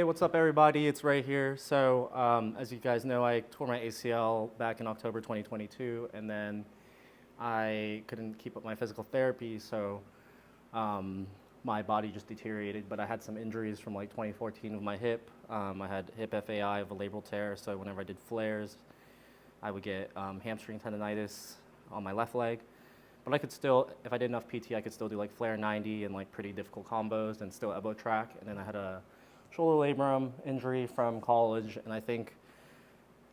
Hey, what's up everybody? It's Ray here. So as you guys know, I tore my ACL back in October 2022, and then I couldn't keep up my physical therapy, so my body just deteriorated. But I had some injuries from like 2014 with my hip. I had hip FAI of a labral tear, so whenever I did flares, I would get hamstring tendonitis on my left leg. But I could still, if I did enough PT, I could still do like flare 90 and like pretty difficult combos and still elbow track. And then I had a shoulder labrum injury from college, and I think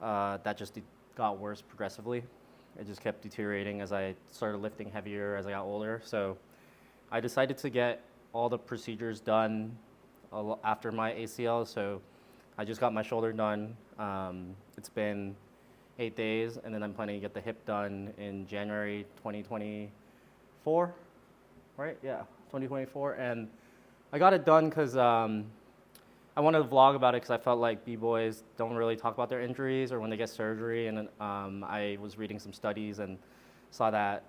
that just got worse progressively. It just kept deteriorating as I started lifting heavier as I got older. So I decided to get all the procedures done after my ACL. So I just got my shoulder done. It's been 8 days, and then I'm planning to get the hip done in January 2024, right? Yeah, 2024. And I got it done because I wanted to vlog about it because I felt like b-boys don't really talk about their injuries or when they get surgery. And I was reading some studies and saw that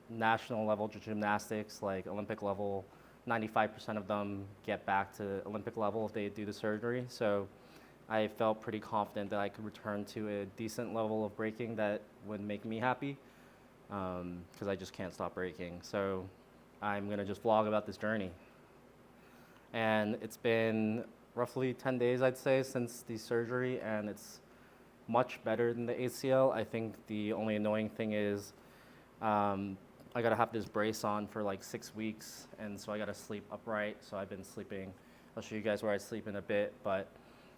national level gymnastics, like Olympic level, 95% of them get back to Olympic level if they do the surgery. So I felt pretty confident that I could return to a decent level of breaking that would make me happy, because I just can't stop breaking. So I'm gonna just vlog about this journey. And it's been roughly 10 days, I'd say, since the surgery, and it's much better than the ACL. I think the only annoying thing is I gotta have this brace on for like 6 weeks, and so I gotta sleep upright. So I've been sleeping, I'll show you guys where I sleep in a bit, but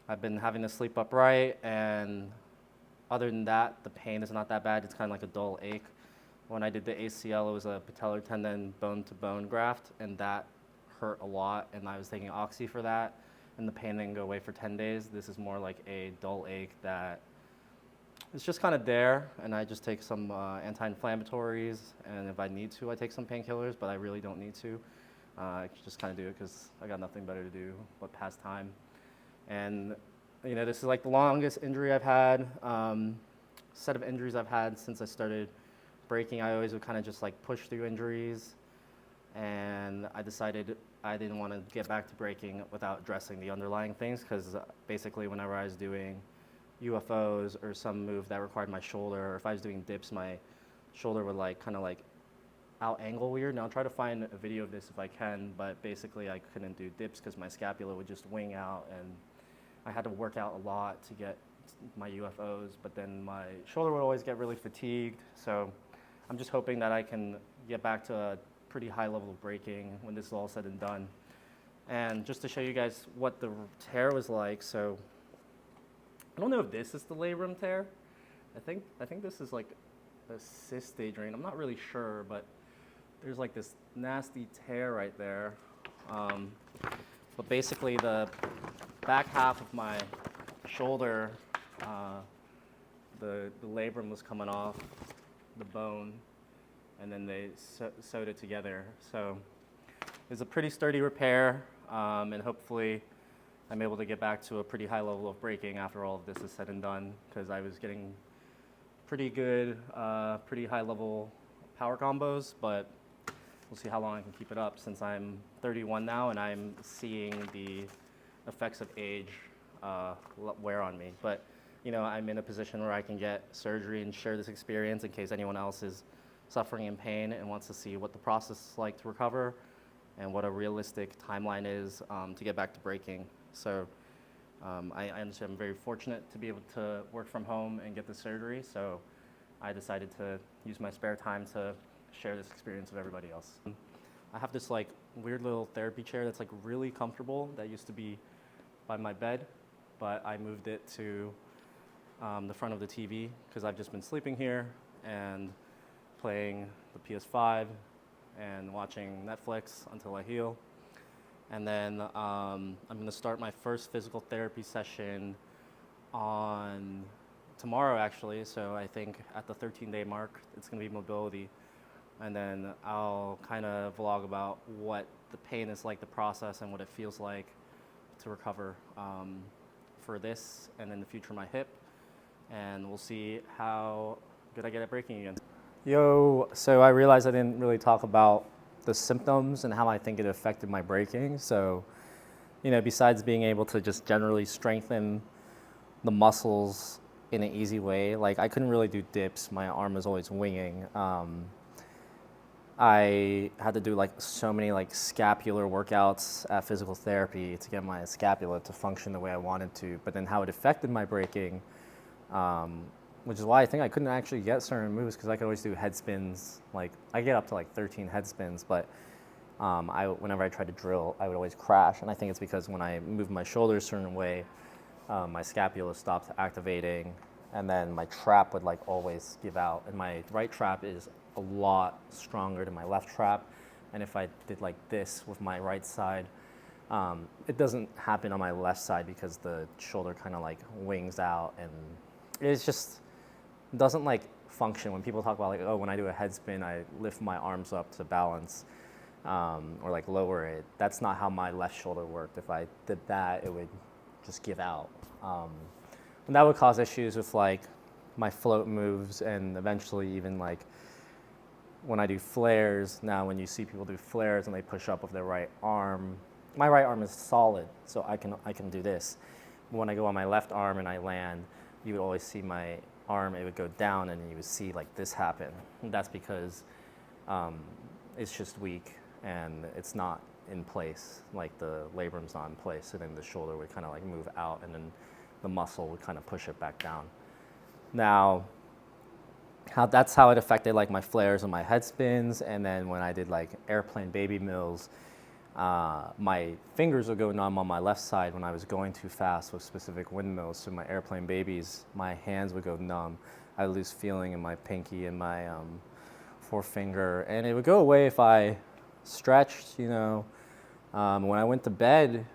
I've been having to sleep upright, and other than that, the pain is not that bad. It's kind of like a dull ache. When I did the ACL, it was a patellar tendon bone-to-bone graft, and that hurt a lot, and I was taking oxy for that, and the pain didn't go away for 10 days. This is more like a dull ache that is just kind of there, and I just take some anti-inflammatories, and if I need to, I take some painkillers, but I really don't need to. I just kind of do it because I got nothing better to do but pass time. And you know, this is like the longest injury I've had, set of injuries I've had since I started breaking. I always would kind of just like push through injuries, and I decided I didn't want to get back to breaking without addressing the underlying things, because basically whenever I was doing UFOs or some move that required my shoulder, or if I was doing dips, my shoulder would like kind of like out angle weird. Now I'll try to find a video of this if I can, but basically I couldn't do dips because my scapula would just wing out, and I had to work out a lot to get my UFOs, but then my shoulder would always get really fatigued. So I'm just hoping that I can get back to a pretty high level of breaking when this is all said and done. And just to show you guys what the tear was like, so I don't know if this is the labrum tear. I think this is like a cyst stage drain. I'm not really sure, but there's like this nasty tear right there. But basically the back half of my shoulder, the labrum was coming off the bone, and then they sewed it together. So it's a pretty sturdy repair, and hopefully I'm able to get back to a pretty high level of breaking after all of this is said and done, because I was getting pretty good, pretty high level power combos, but we'll see how long I can keep it up, since I'm 31 now and I'm seeing the effects of age wear on me. But you know, I'm in a position where I can get surgery and share this experience in case anyone else is suffering in pain and wants to see what the process is like to recover and what a realistic timeline is to get back to breaking. So I understand I'm very fortunate to be able to work from home and get the surgery, so I decided to use my spare time to share this experience with everybody else. I have this like weird little therapy chair that's like really comfortable that used to be by my bed, but I moved it to the front of the TV because I've just been sleeping here and playing the PS5 and watching Netflix until I heal. And then I'm going to start my first physical therapy session on tomorrow, actually. So I think at the 13-day mark, it's going to be mobility. And then I'll kind of vlog about what the pain is like, the process, and what it feels like to recover for this, and in the future my hip. And we'll see how good I get at breaking again. Yo, so I realized I didn't really talk about the symptoms and how I think it affected my breaking. So besides being able to just generally strengthen the muscles in an easy way, like I couldn't really do dips. My arm was always winging. I had to do like so many like scapular workouts at physical therapy to get my scapula to function the way I wanted to. But then how it affected my braking, which is why I think I couldn't actually get certain moves because I could always do head spins. Like I get up to like 13 head spins, but whenever I tried to drill, I would always crash. And I think it's because when I moved my shoulders a certain way, my scapula stopped activating, and then my trap would like always give out. And my right trap is a lot stronger than my left trap. And if I did like this with my right side, it doesn't happen on my left side because the shoulder kind of like wings out, and it's just doesn't like function. When people talk about like, oh, when I do a head spin, I lift my arms up to balance or like lower it. That's not how my left shoulder worked. If I did that, it would just give out. And that would cause issues with like my float moves, and eventually even like when I do flares. Now when you see people do flares and they push up with their right arm, my right arm is solid, so I can do this. But when I go on my left arm and I land, you would always see my arm, it would go down, and you would see like this happen. And that's because it's just weak and it's not in place, like the labrum's not in place, so then the shoulder would kind of like move out, and then the muscle would kind of push it back down. Now, that's how it affected like my flares and my head spins. And then when I did like airplane baby mills, my fingers would go numb on my left side when I was going too fast with specific windmills. So my airplane babies, my hands would go numb. I would lose feeling in my pinky and my forefinger, and it would go away if I stretched. When I went to bed,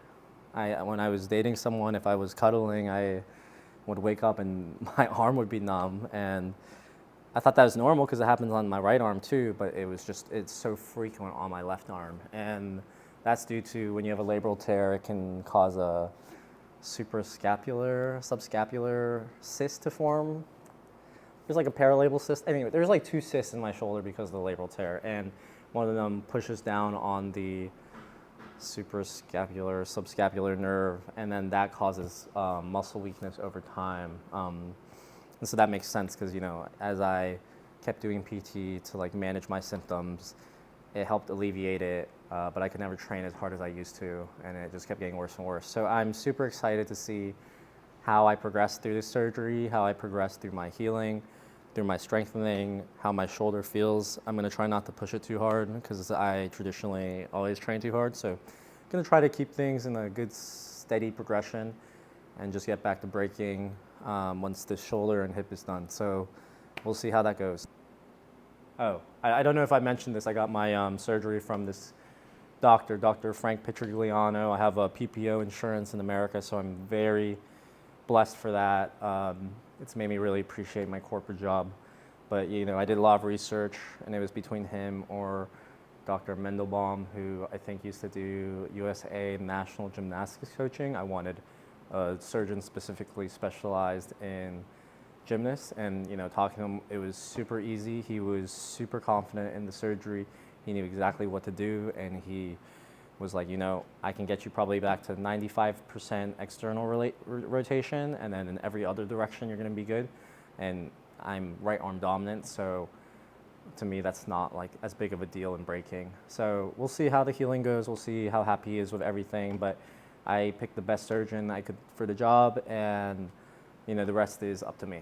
when I was dating someone, if I was cuddling, I would wake up and my arm would be numb, and I thought that was normal because it happens on my right arm too, but it's so frequent on my left arm. And that's due to when you have a labral tear, it can cause a subscapular cyst to form. There's like a paralabral cyst. Anyway, there's like 2 cysts in my shoulder because of the labral tear, and one of them pushes down on the suprascapular, subscapular nerve, and then that causes muscle weakness over time. And so that makes sense because, as I kept doing PT to like manage my symptoms, it helped alleviate it, but I could never train as hard as I used to, and it just kept getting worse and worse. So I'm super excited to see how I progress through the surgery, how I progress through my healing, through my strengthening, how my shoulder feels. I'm going to try not to push it too hard because I traditionally always train too hard. So I'm going to try to keep things in a good, steady progression and just get back to braking once the shoulder and hip is done. So we'll see how that goes. Oh, I don't know if I mentioned this. I got my surgery from this doctor, Dr. Frank Petrigliano. I have a PPO insurance in America, so I'm very blessed for that. It's made me really appreciate my corporate job. But, I did a lot of research, and it was between him or Dr. Mendelbaum, who I think used to do USA National Gymnastics coaching. I wanted a surgeon specifically specialized in gymnasts, and talking to him, it was super easy. He was super confident in the surgery. He knew exactly what to do, and he was like, I can get you probably back to 95% external rotation, and then in every other direction you're going to be good. And I'm right arm dominant, so to me that's not like as big of a deal in braking. So we'll see how the healing goes. We'll see how happy he is with everything, but I picked the best surgeon I could for the job, and the rest is up to me.